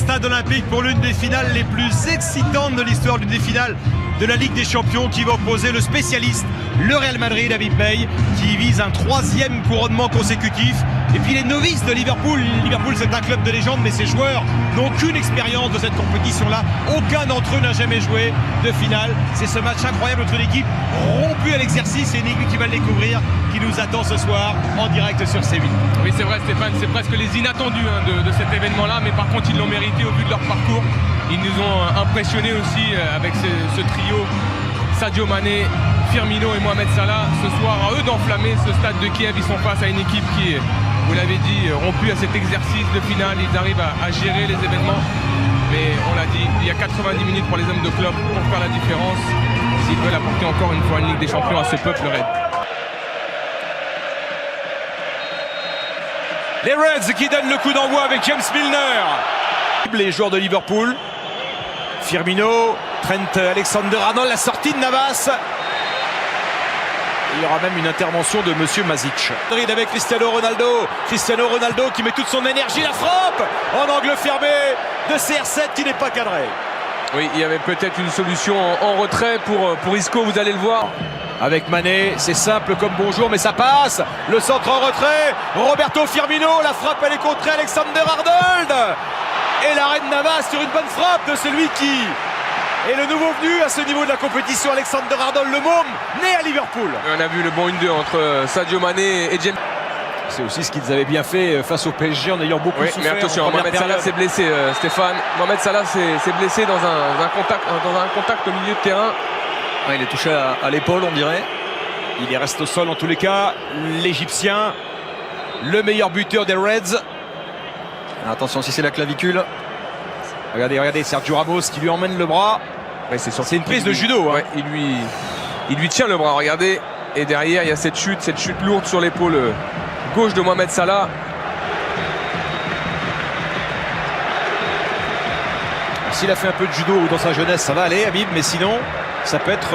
stade olympique pour l'une des finales les plus excitantes de l'histoire, l'une des finales de la Ligue des Champions qui va opposer le spécialiste, le Real Madrid, Habib Beye, qui vise un 3e couronnement consécutif. Et puis les novices de Liverpool. Liverpool, c'est un club de légende, mais ses joueurs n'ont aucune expérience de cette compétition-là. Aucun d'entre eux n'a jamais joué de finale. C'est ce match incroyable entre l'équipe rompue à l'exercice et une équipe qui va le découvrir, qui nous attend ce soir en direct sur C8. Oui, c'est vrai Stéphane, c'est presque les inattendus de cet événement-là, mais par contre ils l'ont mérité au vu de leur parcours. Ils nous ont impressionnés aussi avec ce trio Sadio Mané, Firmino et Mohamed Salah. Ce soir, à eux d'enflammer ce stade de Kiev. Ils sont face à une équipe qui, vous l'avez dit, rompue à cet exercice de finale. Ils arrivent à gérer les événements. Mais on l'a dit, il y a 90 minutes pour les hommes de Klopp pour faire la différence s'ils veulent apporter encore une fois une Ligue des Champions à ce peuple raide. Les Reds qui donnent le coup d'envoi avec James Milner. Les joueurs de Liverpool. Firmino, Trent Alexander-Arnold, la sortie de Navas. Il y aura même une intervention de Monsieur Mazic. Avec Cristiano Ronaldo. Cristiano Ronaldo qui met toute son énergie, la frappe en angle fermé de CR7 qui n'est pas cadré. Oui, il y avait peut-être une solution en retrait pour Isco, vous allez le voir. Avec Mané, c'est simple comme bonjour, mais ça passe. Le centre en retrait. Roberto Firmino, la frappe elle est contrée, Alexander-Arnold. Et l'arrêt de Navas sur une bonne frappe de celui qui est le nouveau venu à ce niveau de la compétition, Alexander-Arnold, le môme, né à Liverpool. On a vu le bon 1-2 entre Sadio Mané et James. C'est aussi ce qu'ils avaient bien fait face au PSG en ayant beaucoup souffert. Mais attention, Mohamed Salah s'est blessé, Stéphane. Mohamed Salah s'est blessé dans un contact au milieu de terrain. Ouais, il est touché à l'épaule, on dirait. Il reste au sol en tous les cas. L'Égyptien, le meilleur buteur des Reds. Attention si c'est la clavicule. Regardez Sergio Ramos qui lui emmène le bras. Ouais, c'est une prise de judo. Hein. Ouais, il lui tient le bras, regardez. Et derrière, il y a cette chute lourde sur l'épaule gauche de Mohamed Salah. S'il a fait un peu de judo dans sa jeunesse, ça va aller, Habib, mais sinon, ça peut être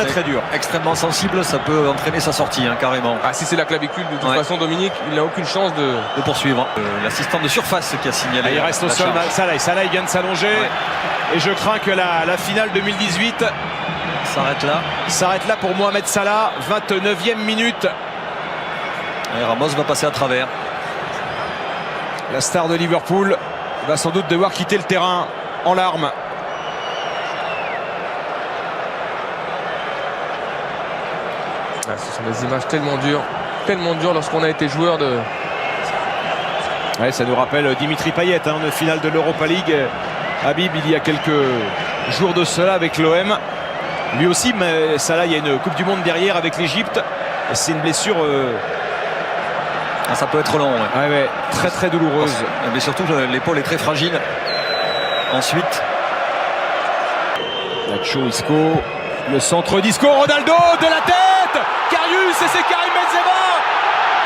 très dur. Extrêmement sensible, ça peut entraîner sa sortie, hein, carrément. Ah, si c'est la clavicule, de toute façon, Dominique, il n'a aucune chance de poursuivre. L'assistant de surface qui a signalé. Il reste au sol, Salah, il vient de s'allonger. Ouais. Et je crains que la finale 2018 s'arrête là pour Mohamed Salah. 29e minute. Et Ramos va passer à travers. La star de Liverpool va sans doute devoir quitter le terrain en larmes. Ce sont des images tellement dures lorsqu'on a été joueur de... Ouais, ça nous rappelle Dimitri Payet, une finale de l'Europa League. Habib, il y a quelques jours de cela avec l'OM. Lui aussi, mais Salah, il y a une Coupe du Monde derrière avec l'Égypte. C'est une blessure... ça peut être long. Ouais, très douloureuse. Mais surtout, l'épaule est très fragile. Ensuite... Nacho, Isco. Le centre d'Isco, Ronaldo de la tête. Karius et c'est Karim Benzema.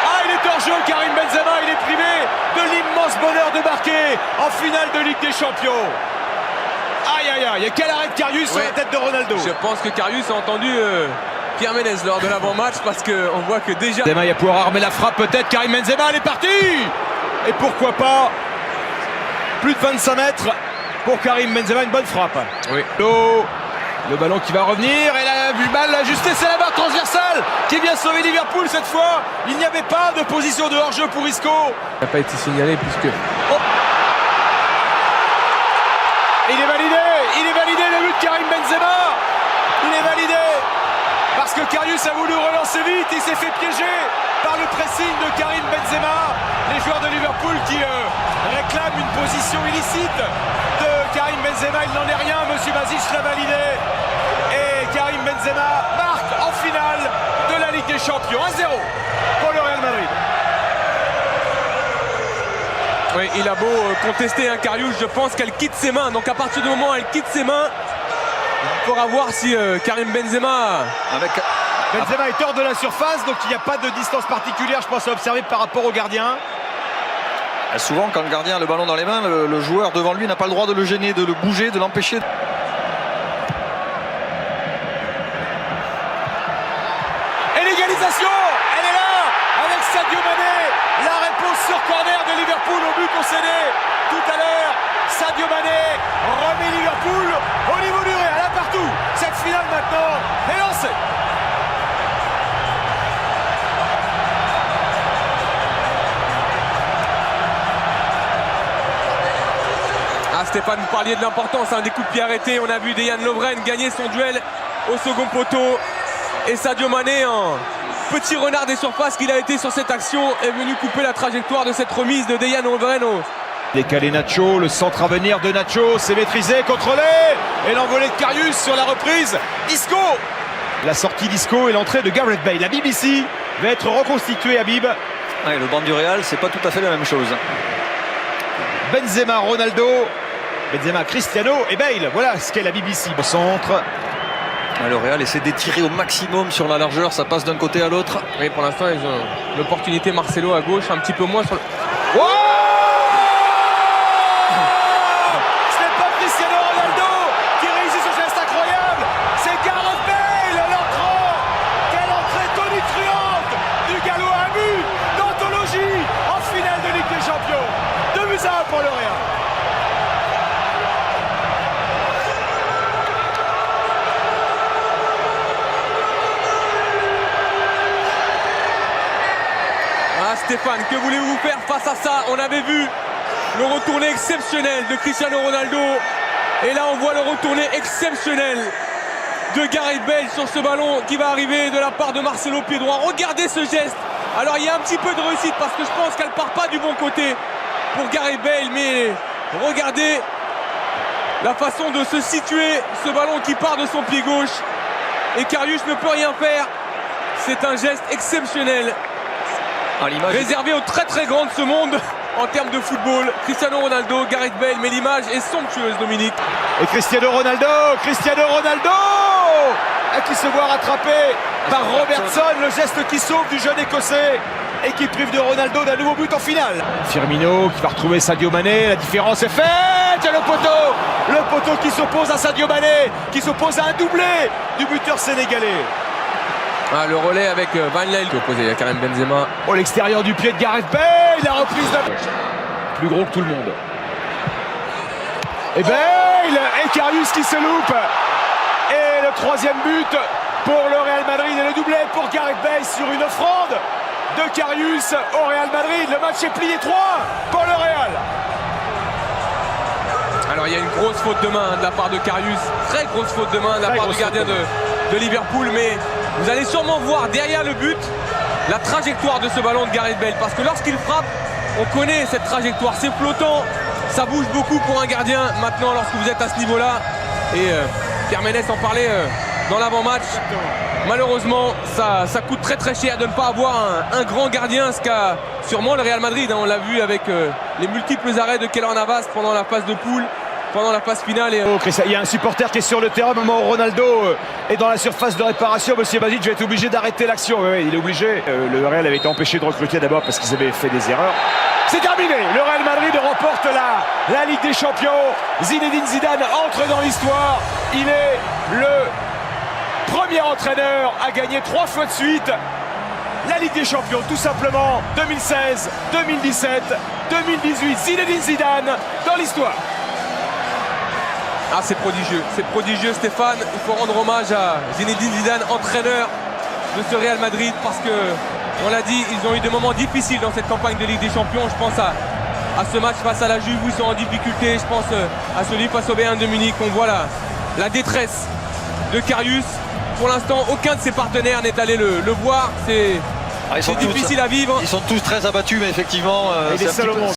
Ah, il est hors jeu, Karim Benzema. Il est privé de l'immense bonheur de marquer en finale de Ligue des Champions. Aïe, quel arrêt de Karius sur la tête de Ronaldo. Je pense que Karius a entendu Pierre Ménez lors de l'avant-match parce qu'on voit que déjà... Benzema, il va pouvoir armer la frappe peut-être. Karim Benzema, elle est partie. Et pourquoi pas plus de 25 mètres pour Karim Benzema, une bonne frappe. Oui. Le ballon qui va revenir, et là, vu le mal ajusté, c'est la barre transversale qui vient sauver Liverpool cette fois. Il n'y avait pas de position de hors-jeu pour Isco. Il n'a pas été signalé puisque... Il est validé le but de Karim Benzema. Il est validé parce que Karius a voulu relancer vite, il s'est fait piéger par le pressing de Karim Benzema. Les joueurs de Liverpool qui réclament une position illicite de Karim Benzema, il n'en est rien, Monsieur Mazic l'a validé. Et Karim Benzema marque en finale de la Ligue des Champions, 1-0 pour le Real Madrid. Oui, il a beau contester Karius, je pense qu'elle quitte ses mains. Donc à partir du moment où elle quitte ses mains, il faudra voir si Karim Benzema... Benzema est hors de la surface, donc il n'y a pas de distance particulière, je pense, à observer par rapport au gardien. Souvent, quand le gardien a le ballon dans les mains, le joueur devant lui n'a pas le droit de le gêner, de le bouger, de l'empêcher. Et l'égalisation, elle est là, avec Sadio Mané. La réponse sur corner de Liverpool au but concédé tout à l'heure Sadio Mané remet Liverpool au niveau du Real, là partout. Cette finale maintenant est lancée. Ah Stéphane, vous parliez de l'importance des coups de pied arrêtés. On a vu Dejan Lovren gagner son duel au second poteau. Et Sadio Mané, en petit renard des surfaces qu'il a été sur cette action, est venu couper la trajectoire de cette remise de Dejan Lovren. Décalé Nacho, le centre à venir de Nacho, c'est maîtrisé, contrôlé. Et l'envolée de Karius sur la reprise. Isco. La sortie d'Isco et l'entrée de Gareth Bale. La BBC va être reconstituée, Habib. Ouais, le banc du Real, c'est pas tout à fait la même chose. Benzema, Ronaldo. Benzema, Cristiano et Bale. Voilà ce qu'est la BBC. Au centre. Le Real essaie d'étirer au maximum sur la largeur, ça passe d'un côté à l'autre. Oui, pour l'instant, ils ont l'opportunité. Marcelo à gauche, un petit peu moins sur le... Oh, ce n'est pas Cristiano Ronaldo qui réussit ce geste incroyable, c'est Gareth Bale, l'entrant. Quelle entrée tonitruante du Gallois, un but d'anthologie en finale de Ligue des Champions. 2-1 pour le Real. Stéphane, que voulez-vous faire face à ça? On avait vu le retourné exceptionnel de Cristiano Ronaldo. Et là, on voit le retourné exceptionnel de Gareth Bale sur ce ballon qui va arriver de la part de Marcelo pied droit. Regardez ce geste. Alors, il y a un petit peu de réussite parce que je pense qu'elle part pas du bon côté pour Gareth Bale. Mais regardez la façon de se situer, ce ballon qui part de son pied gauche. Et Karius ne peut rien faire. C'est un geste exceptionnel. Réservé aux très très grands de ce monde en termes de football. Cristiano Ronaldo, Gareth Bale, mais l'image est somptueuse, Dominique. Et Cristiano Ronaldo qui se voit rattrapé par Robertson, le geste qui sauve du jeune écossais et qui prive de Ronaldo d'un nouveau but en finale. Firmino qui va retrouver Sadio Mané, la différence est faite. Le poteau qui s'oppose à Sadio Mané, qui s'oppose à un doublé du buteur sénégalais. Ah, le relais avec Van Leil qui est opposé à Karim Benzema. Oh, l'extérieur du pied de Gareth Bale, la reprise de... Plus gros que tout le monde. Et Bale et Karius qui se loupe. Et le troisième but pour le Real Madrid et le doublé pour Gareth Bale sur une offrande de Karius au Real Madrid. Le match est plié 3 pour le Real. Alors il y a une grosse faute de main de la part de Karius. Très grosse faute de main de la part du gardien de Liverpool. Mais vous allez sûrement voir derrière le but la trajectoire de ce ballon de Gareth Bale. Parce que lorsqu'il frappe, on connaît cette trajectoire. C'est flottant, ça bouge beaucoup pour un gardien. Maintenant, lorsque vous êtes à ce niveau-là, et Pierre Ménès en parlait dans l'avant-match, malheureusement, ça coûte très très cher de ne pas avoir un grand gardien. Ce qu'a sûrement le Real Madrid. On l'a vu avec les multiples arrêts de Keylor Navas pendant la phase de poule. Pendant la phase finale. Il y a un supporter qui est sur le terrain au moment où Ronaldo est dans la surface de réparation. Monsieur Basic va être obligé d'arrêter l'action. Oui, il est obligé. Le Real avait été empêché de recruter d'abord parce qu'ils avaient fait des erreurs. C'est terminé. Le Real Madrid remporte la Ligue des Champions. Zinedine Zidane entre dans l'histoire. Il est le premier entraîneur à gagner 3 fois de suite la Ligue des Champions, tout simplement. 2016, 2017, 2018. Zinedine Zidane dans l'histoire. Ah, c'est prodigieux Stéphane. Il faut rendre hommage à Zinedine Zidane, entraîneur de ce Real Madrid, parce que, on l'a dit, ils ont eu des moments difficiles dans cette campagne de Ligue des Champions. Je pense à ce match face à la Juve où ils sont en difficulté. Je pense à celui face au Bayern de Munich. On voit la détresse de Karius. Pour l'instant, aucun de ses partenaires n'est allé le voir. C'est difficile à vivre. Ils sont tous très abattus, mais effectivement, c'est un petit peu...